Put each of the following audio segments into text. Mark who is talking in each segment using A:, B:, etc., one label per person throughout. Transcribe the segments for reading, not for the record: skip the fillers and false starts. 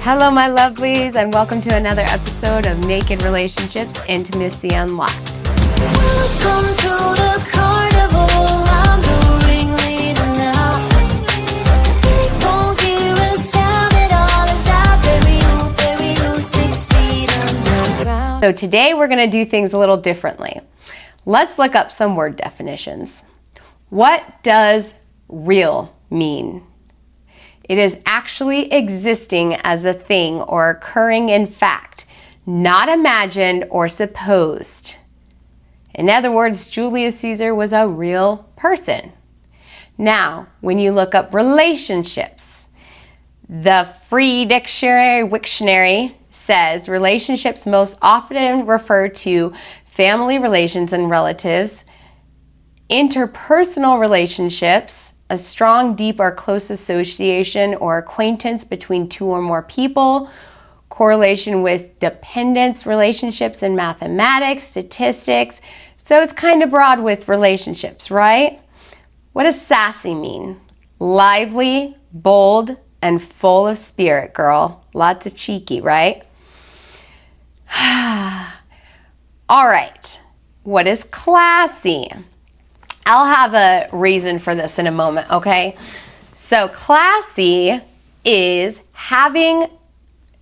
A: Hello, my lovelies, and welcome to another episode of Naked Relationships Intimacy Unlocked.
B: Welcome to the carnival. I'm the ringleader now. Won't hear a sound at all as I bury you 6 feet underground.
A: So today we're going to do things a little differently. Let's look up some word definitions. What does real mean? It is actually existing as a thing or occurring in fact, not imagined or supposed. In other words, Julius Caesar was a real person. Now, when you look up relationships, the Free Dictionary says relationships most often refer to family relations and relatives, interpersonal relationships, a strong, deep, or close association or acquaintance between two or more people, correlation with dependence relationships in mathematics, statistics. So it's kind of broad with relationships, right? What does sassy mean? Lively, bold, and full of spirit, girl. Lots of cheeky, right? All right. What is classy? I'll have a reason for this in a moment, okay? So classy is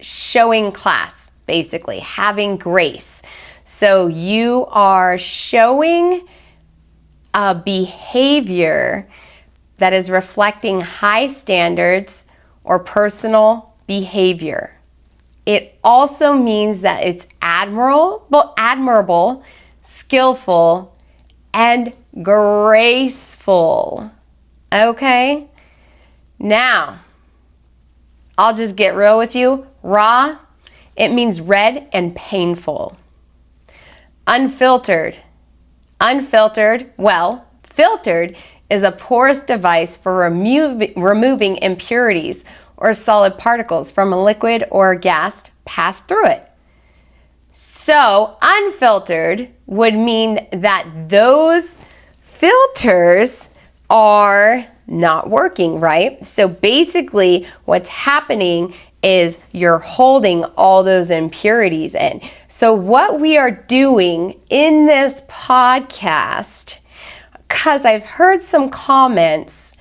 A: showing class, basically, having grace. So you are showing a behavior that is reflecting high standards or personal behavior. It also means that it's admirable, skillful, and graceful. Okay? Now, I'll just get real with you. Raw, it means red and painful. Unfiltered. Filtered is a porous device for removing impurities or solid particles from a liquid or gas passed through it. So, unfiltered would mean that those filters are not working, right? So basically what's happening is you're holding all those impurities in. So what we are doing in this podcast, because I've heard some comments,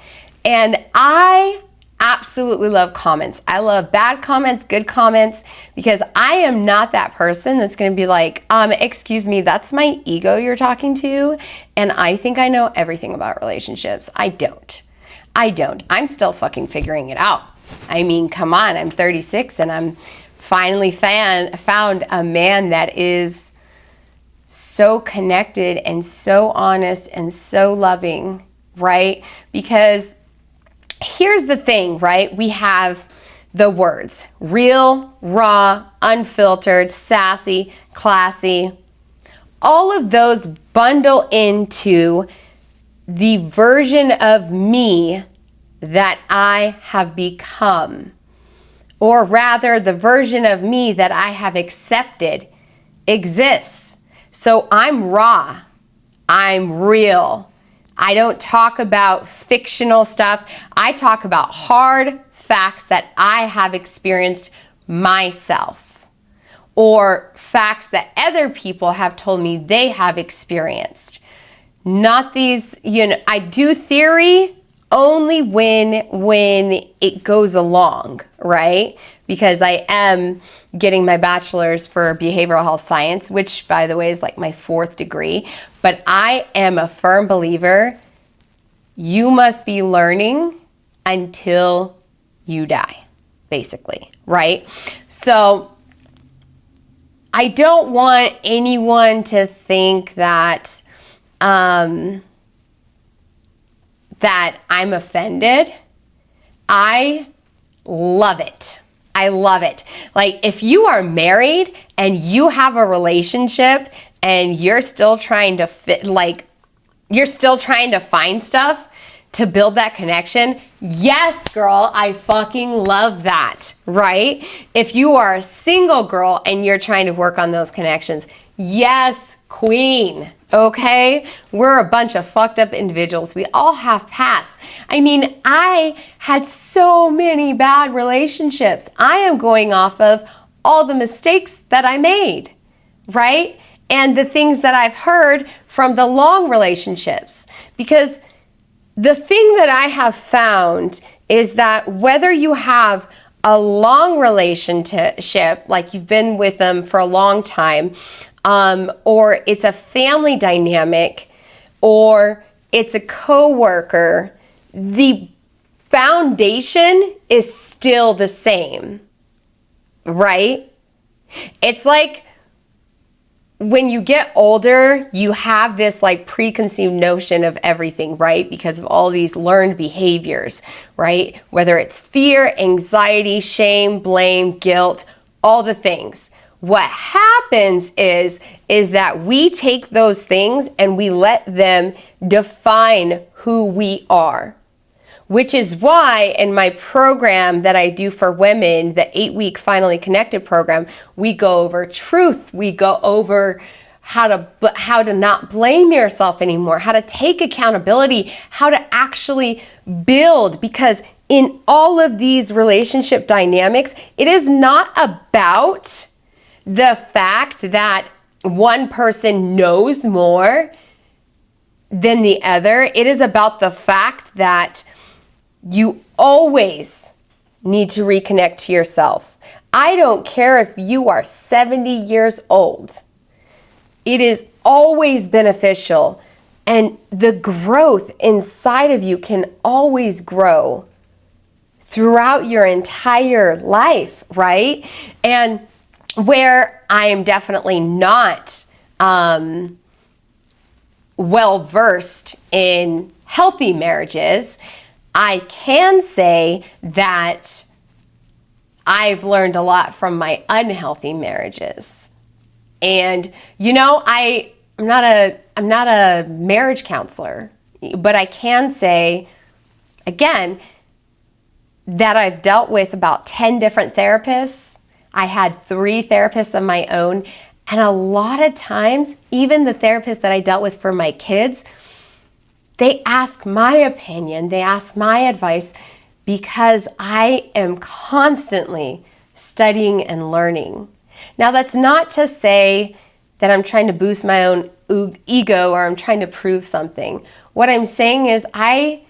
A: and I absolutely love comments. I love bad comments, good comments, because I am not that person that's going to be like, excuse me, that's my ego you're talking to, and I think I know everything about relationships. I don't. I'm still fucking figuring it out. I mean, come on, I'm 36 and I'm finally found a man that is so connected and so honest and so loving, right? Because here's the thing, right? We have the words real, raw, unfiltered, sassy, classy. All of those bundle into the version of me that I have become, or rather the version of me that I have accepted exists. So I'm raw, I'm real. I don't talk about fictional stuff. I talk about hard facts that I have experienced myself, or facts that other people have told me they have experienced. Not these, I do theory only when it goes along, right? Because I am getting my bachelor's for behavioral health science, which by the way is like my 4th degree. But I am a firm believer, you must be learning until you die, basically, right? So I don't want anyone to think that that I'm offended. I love it. I love it. Like, if you are married and you have a relationship and you're still trying to find stuff to build that connection, yes, girl, I fucking love that, right? If you are a single girl and you're trying to work on those connections, Yes, queen. Okay? We're a bunch of fucked up individuals. We all have pasts. I mean, I had so many bad relationships. I am going off of all the mistakes that I made, right? And the things that I've heard from the long relationships. Because the thing that I have found is that whether you have a long relationship, like you've been with them for a long time, or it's a family dynamic, or it's a coworker, the foundation is still the same, right? It's like when you get older, you have this like preconceived notion of everything, right? Because of all these learned behaviors, right? Whether it's fear, anxiety, shame, blame, guilt, all the things. What happens is that we take those things and we let them define who we are. Which is why in my program that I do for women, the 8-week Finally Connected program, we go over truth. We go over how to not blame yourself anymore, how to take accountability, how to actually build. Because in all of these relationship dynamics, it is not about the fact that one person knows more than the other. It is about the fact that you always need to reconnect to yourself. I don't care if you are 70 years old. It is always beneficial, and the growth inside of you can always grow throughout your entire life, right? And where I am definitely not well versed in healthy marriages, I can say that I've learned a lot from my unhealthy marriages. And you know, I'm not a marriage counselor, but I can say again that I've dealt with about 10 different therapists. I had 3 therapists of my own, and a lot of times, even the therapists that I dealt with for my kids, they ask my opinion, they ask my advice because I am constantly studying and learning. Now, that's not to say that I'm trying to boost my own ego or I'm trying to prove something. What I'm saying is I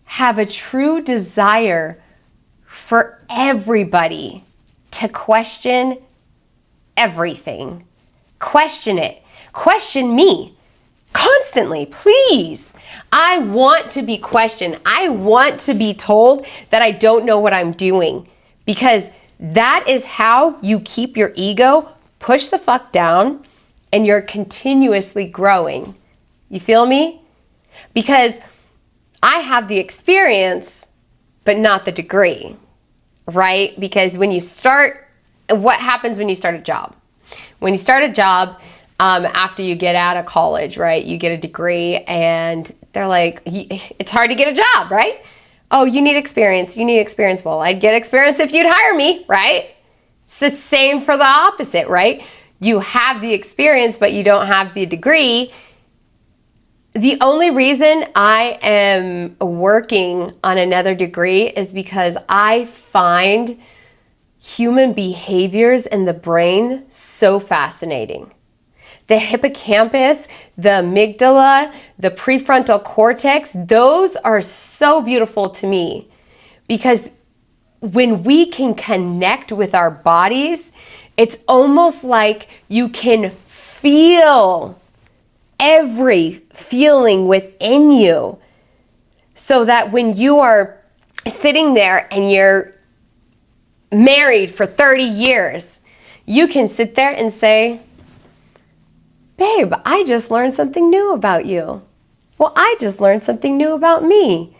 A: have a true desire for everybody to question everything. Question it. Question me. Constantly, please. I want to be questioned. I want to be told that I don't know what I'm doing, because that is how you keep your ego pushed the fuck down and you're continuously growing. You feel me? Because I have the experience, but not the degree, right? Because when you start, what happens when you start a job? When you start a job, after you get out of college, right? You get a degree and they're like, it's hard to get a job, right? Oh, you need experience. You need experience. Well, I'd get experience if you'd hire me, right? It's the same for the opposite, right? You have the experience, but you don't have the degree. The only reason I am working on another degree is because I find human behaviors in the brain so fascinating. The hippocampus, the amygdala, the prefrontal cortex, those are so beautiful to me, because when we can connect with our bodies, it's almost like you can feel every feeling within you, so that when you are sitting there and you're married for 30 years, you can sit there and say, babe, I just learned something new about you. Well, I just learned something new about me,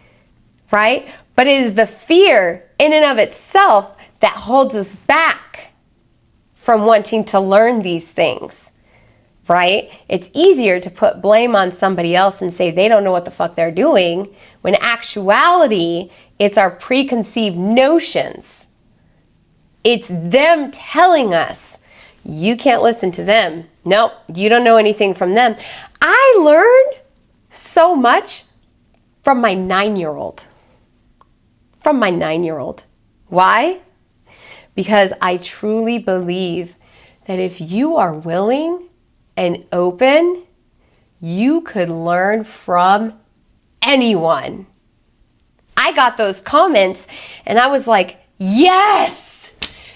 A: right? But it is the fear in and of itself that holds us back from wanting to learn these things, right? It's easier to put blame on somebody else and say they don't know what the fuck they're doing, when in actuality, it's our preconceived notions. It's them telling us, You can't listen to them. Nope, you don't know anything from them. I learned so much from my 9-year-old. From my 9-year-old. Why? Because I truly believe that if you are willing and open, you could learn from anyone. I got those comments and I was like, yes,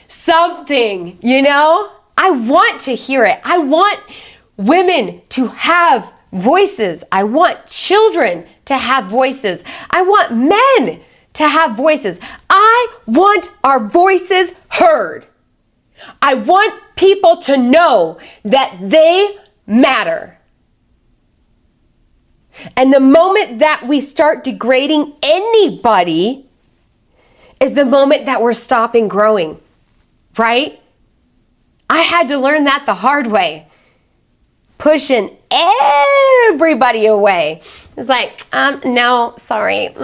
A: something, you know? I want to hear it. I want women to have voices. I want children to have voices. I want men to have voices. I want our voices heard. I want people to know that they matter. And the moment that we start degrading anybody is the moment that we're stopping growing, right? I had to learn that the hard way. Pushing everybody away. It's like, no, sorry.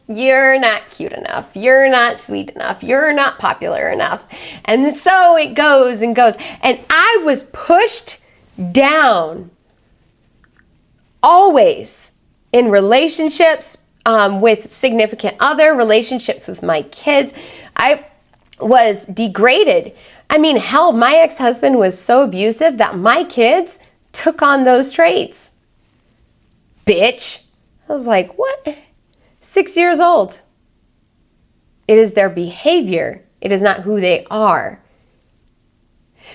A: You're not cute enough. You're not sweet enough. You're not popular enough. And so it goes and goes. And I was pushed down always in relationships with significant other, relationships with my kids. I was degraded. I mean, hell, my ex-husband was so abusive that my kids took on those traits. Bitch. I was like, what? 6 years old. It is their behavior. It is not who they are.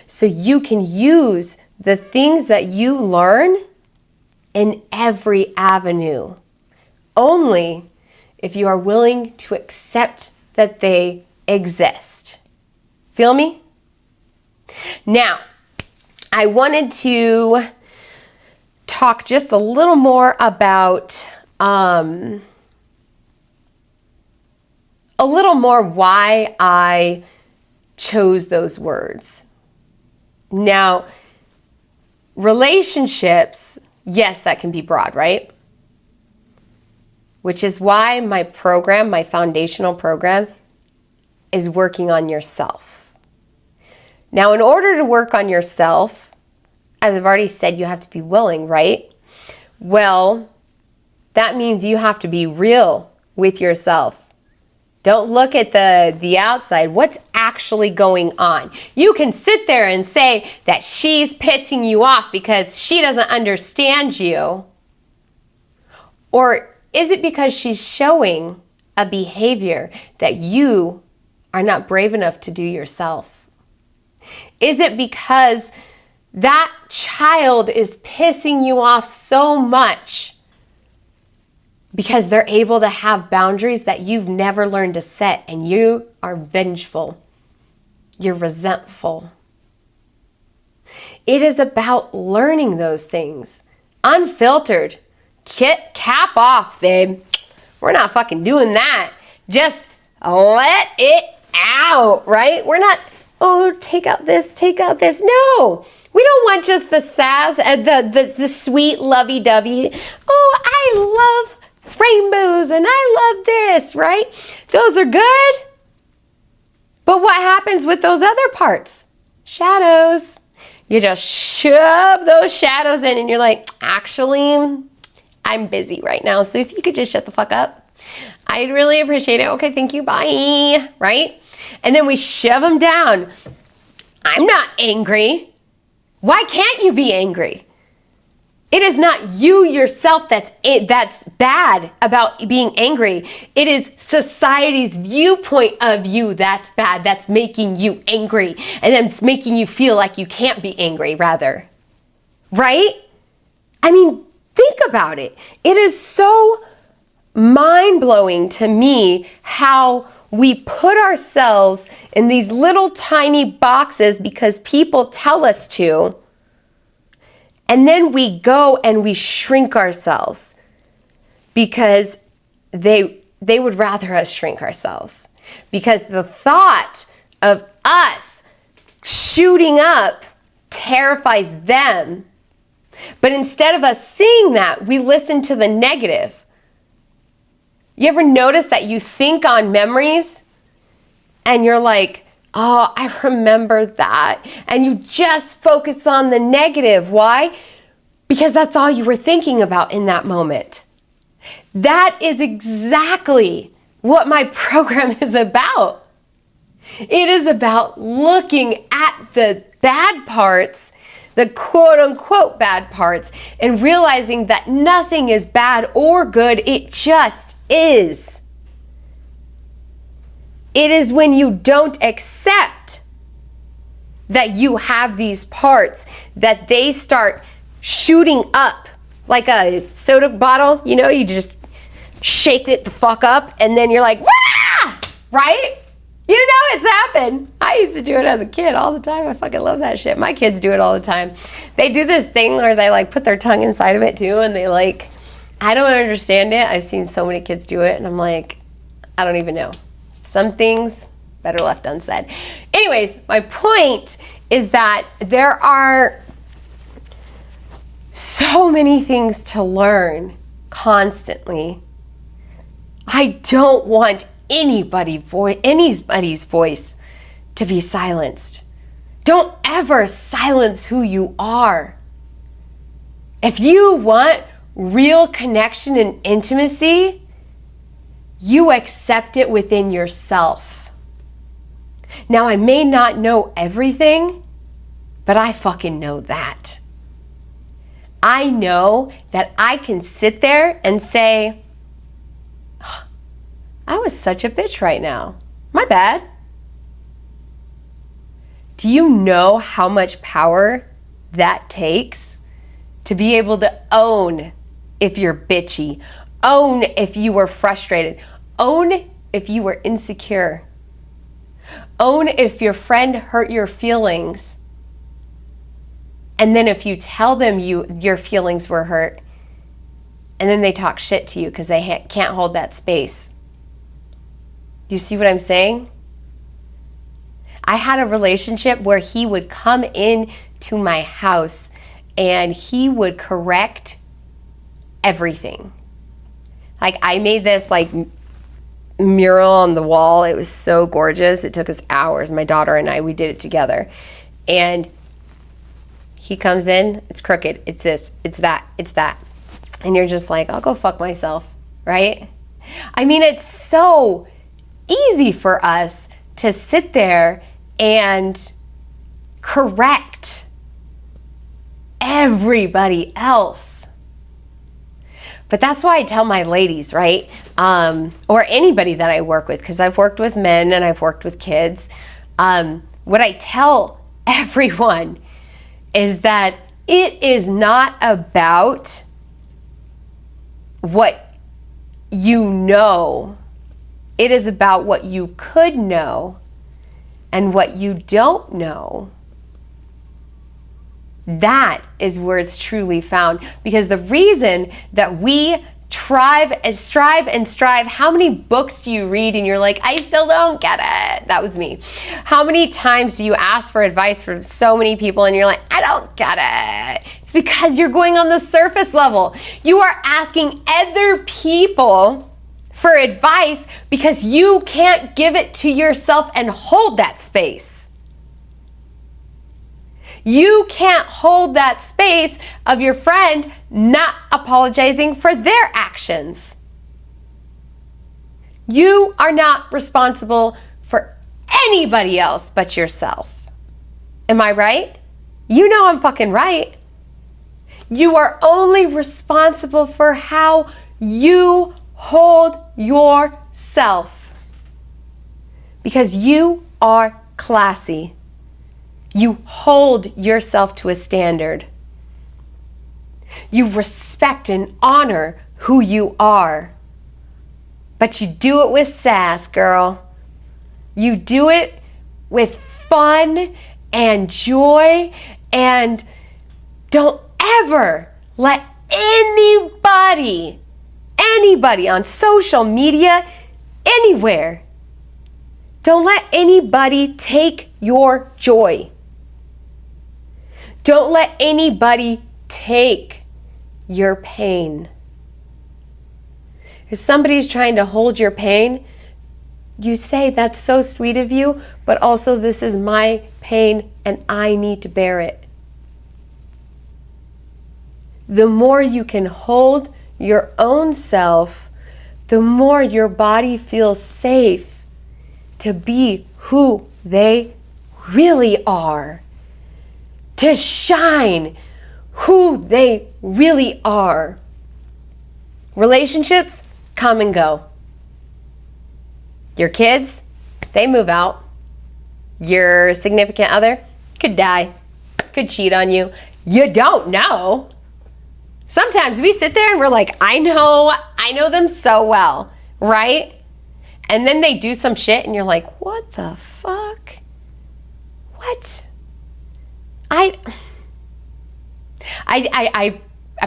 A: So you can use the things that you learn in every avenue. Only if you are willing to accept that they exist. Feel me? Now, I wanted to talk just a little more about why I chose those words. Now, relationships, yes, that can be broad, right? Which is why my program, my foundational program, is working on yourself. Now, in order to work on yourself, as I've already said, you have to be willing, right? Well, that means you have to be real with yourself. Don't look at the outside. What's actually going on? You can sit there and say that she's pissing you off because she doesn't understand you. Or is it because she's showing a behavior that you are not brave enough to do yourself? Is it because that child is pissing you off so much because they're able to have boundaries that you've never learned to set, and you are vengeful? You're resentful. It is about learning those things. Unfiltered. Cap off, babe. We're not fucking doing that. Just let it out, right? We're not, oh, take out this, take out this. No, we don't want just the sass, the sweet lovey-dovey. Oh, I love rainbows and I love this, right? Those are good. But what happens with those other parts? Shadows. You just shove those shadows in and you're like, actually, I'm busy right now. So if you could just shut the fuck up, I'd really appreciate it. Okay, thank you, bye, right? And then we shove them down. I'm not angry. Why can't you be angry? It is not you yourself that's bad about being angry. It is society's viewpoint of you that's bad, that's making you angry. And then it's making you feel like you can't be angry, rather. Right? I mean, think about it. It is so mind-blowing to me how we put ourselves in these little tiny boxes because people tell us to. And then we go and we shrink ourselves because they would rather us shrink ourselves. Because the thought of us shooting up terrifies them. But instead of us seeing that, we listen to the negative. You ever notice that you think on memories and you're like, Oh, I remember that. And you just focus on the negative. Why? Because that's all you were thinking about in that moment. That is exactly what my program is about. It is about looking at the bad parts, the quote unquote bad parts, and realizing that nothing is bad or good. It just is. It is when you don't accept that you have these parts that they start shooting up like a soda bottle. You know, you just shake it the fuck up and then you're like, wah! Right? You know it's happened. I used to do it as a kid all the time. I fucking love that shit. My kids do it all the time. They do this thing where they like put their tongue inside of it too, and they like, I don't understand it. I've seen so many kids do it and I'm like, I don't even know. Some things better left unsaid. Anyways, my point is that there are so many things to learn constantly. I don't want anybody's voice to be silenced. Don't ever silence who you are. If you want real connection and intimacy, you accept it within yourself. Now, I may not know everything, but I fucking know that. I know that I can sit there and say, I was such a bitch right now. My bad. Do you know how much power that takes to be able to own if you're bitchy? Own if you were frustrated. Own if you were insecure. Own if your friend hurt your feelings. And then if you tell them your feelings were hurt, and then they talk shit to you because they can't hold that space. Do you see what I'm saying? I had a relationship where he would come in to my house and he would correct everything. Like, I made this like mural on the wall. It was so gorgeous. It took us hours. My daughter and I, we did it together. And he comes in, it's crooked, it's this, it's that, it's that. And you're just like, I'll go fuck myself, right? I mean, it's so easy for us to sit there and correct everybody else. But that's why I tell my ladies, right? Or anybody that I work with, because I've worked with men and I've worked with kids. What I tell everyone is that it is not about what you know. It is about what you could know and what you don't know. That is where it's truly found. Because the reason that we strive, how many books do you read and you're like, I still don't get it? That was me. How many times do you ask for advice from so many people and you're like, I don't get it? It's because you're going on the surface level. You are asking other people for advice because you can't give it to yourself and hold that space. You can't hold that space of your friend not apologizing for their actions. You are not responsible for anybody else but yourself. Am I right? You know I'm fucking right. You are only responsible for how you hold yourself. Because you are classy. You hold yourself to a standard. You respect and honor who you are. But you do it with sass, girl. You do it with fun and joy, and don't ever let anybody on social media, anywhere, don't let anybody take your joy. Don't let anybody take your pain. If somebody's trying to hold your pain, you say, that's so sweet of you, but also this is my pain and I need to bear it. The more you can hold your own self, the more your body feels safe to be who they really are, to shine who they really are. Relationships come and go. Your kids, they move out. Your significant other could die, could cheat on you. You don't know. Sometimes we sit there and we're like, I know them so well, right? And then they do some shit and you're like, what the fuck? What? I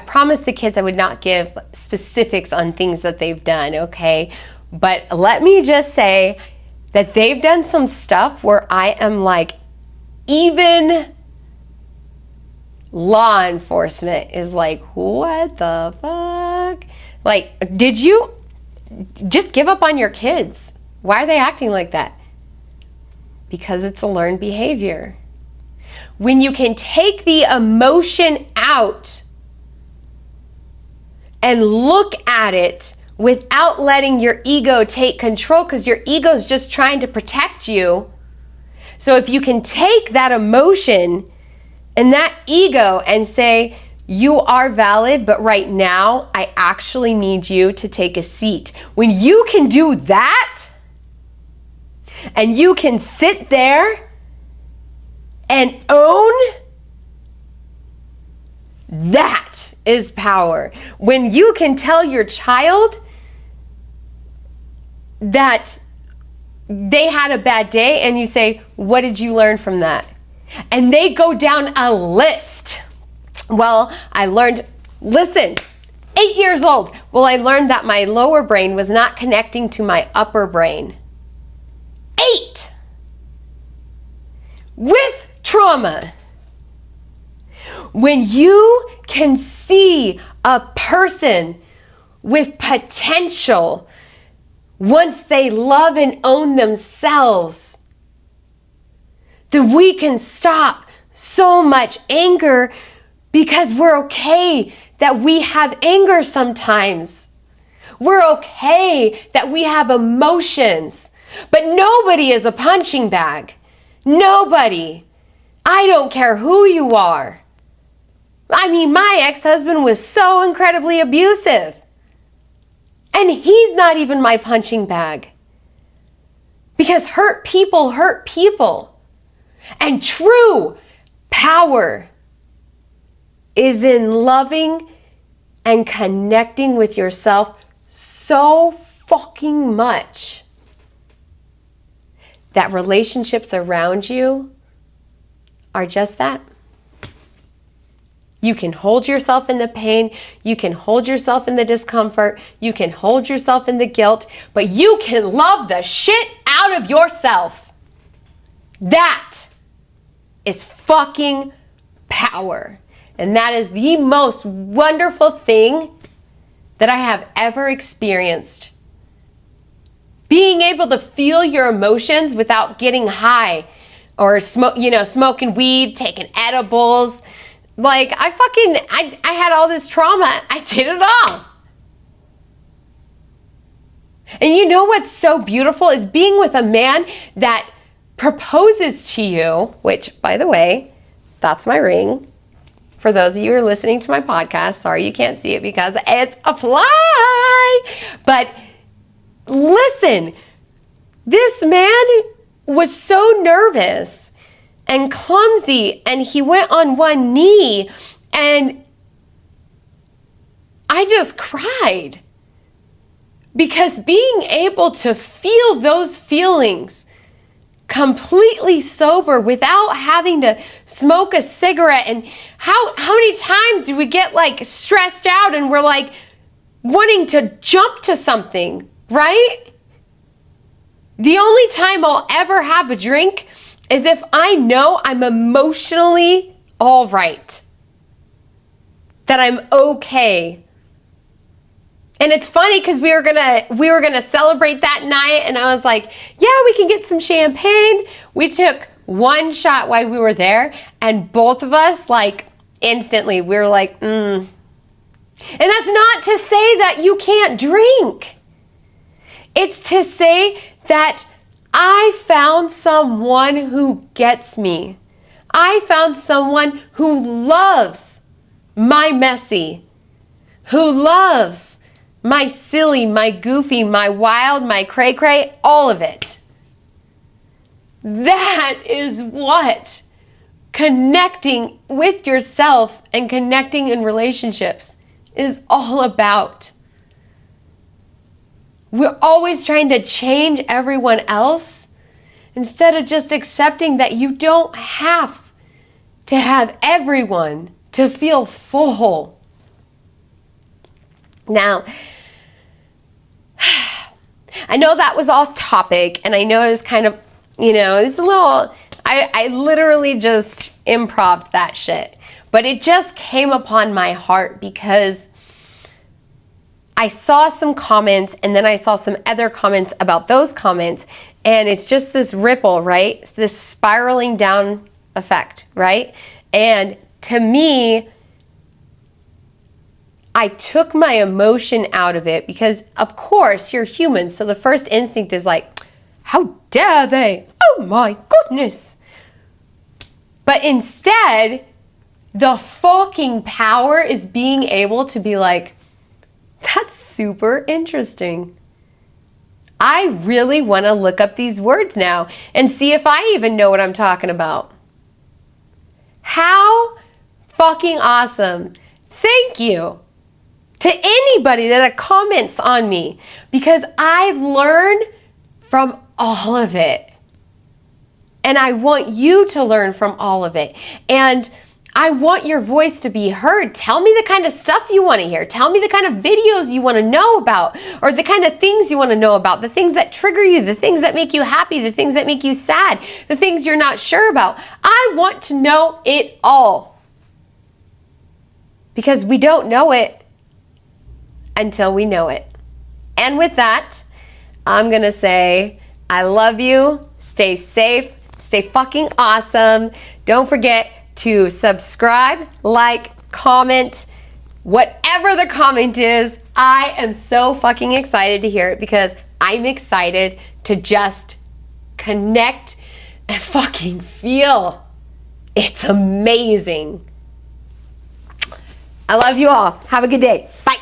A: promised the kids I would not give specifics on things that they've done, okay? But let me just say that they've done some stuff where I am like, even law enforcement is like, what the fuck? Like, did you just give up on your kids? Why are they acting like that? Because it's a learned behavior. When you can take the emotion out and look at it without letting your ego take control, because your ego is just trying to protect you. So if you can take that emotion and that ego and say, you are valid, but right now I actually need you to take a seat. When you can do that and you can sit there and own, that is power. When you can tell your child that they had a bad day and you say, what did you learn from that? And they go down a list. Well, I learned, listen, 8 years old. Well, I learned that my lower brain was not connecting to my upper brain. 8! With trauma. When you can see a person with potential once they love and own themselves, then we can stop so much anger, because we're okay that we have anger sometimes. We're okay that we have emotions, but nobody is a punching bag. Nobody. I don't care who you are. I mean, my ex-husband was so incredibly abusive. And he's not even my punching bag. Because hurt people hurt people. And true power is in loving and connecting with yourself so fucking much that relationships around you are just that. You can hold yourself in the pain, you can hold yourself in the discomfort, you can hold yourself in the guilt, but you can love the shit out of yourself. That is fucking power. And that is the most wonderful thing that I have ever experienced. Being able to feel your emotions without getting high or smoking weed, taking edibles. Like, I had all this trauma. I did it all. And you know what's so beautiful is being with a man that proposes to you, which, by the way, that's my ring. For those of you who are listening to my podcast, sorry you can't see it because it's a fly. But listen, this man was so nervous and clumsy, and he went on one knee, and I just cried. Because being able to feel those feelings completely sober without having to smoke a cigarette, and how many times do we get like stressed out and we're like wanting to jump to something, right? The only time I'll ever have a drink is if I know I'm emotionally all right, that I'm okay. And it's funny because we were gonna celebrate that night, and I was like, yeah, we can get some champagne. We took one shot while we were there, and both of us, like, instantly, we were like, And that's not to say that you can't drink. It's to say that I found someone who gets me. I found someone who loves my messy, who loves my silly, my goofy, my wild, my cray-cray, all of it. That is what connecting with yourself and connecting in relationships is all about. We're always trying to change everyone else instead of just accepting that you don't have to have everyone to feel full. Now, I know that was off topic, and I know it was kind of, it's a little, I literally just improv that shit. But it just came upon my heart because I saw some comments, and then I saw some other comments about those comments, and it's just this ripple, right? It's this spiraling down effect, right? And to me, I took my emotion out of it because, of course, you're human. So the first instinct is like, how dare they? Oh my goodness. But instead, the fucking power is being able to be like, that's super interesting. I really want to look up these words now and see if I even know what I'm talking about. How fucking awesome. Thank you to anybody that comments on me, because I learn from all of it. And I want you to learn from all of it. And I want your voice to be heard. Tell me the kind of stuff you want to hear. Tell me the kind of videos you want to know about, or the kind of things you want to know about, the things that trigger you, the things that make you happy, the things that make you sad, the things you're not sure about. I want to know it all. Because we don't know it until we know it. And with that, I'm going to say, I love you. Stay safe. Stay fucking awesome. Don't forget to subscribe, like, comment, whatever the comment is. I am so fucking excited to hear it because I'm excited to just connect and fucking feel. It's amazing. I love you all. Have a good day. Bye.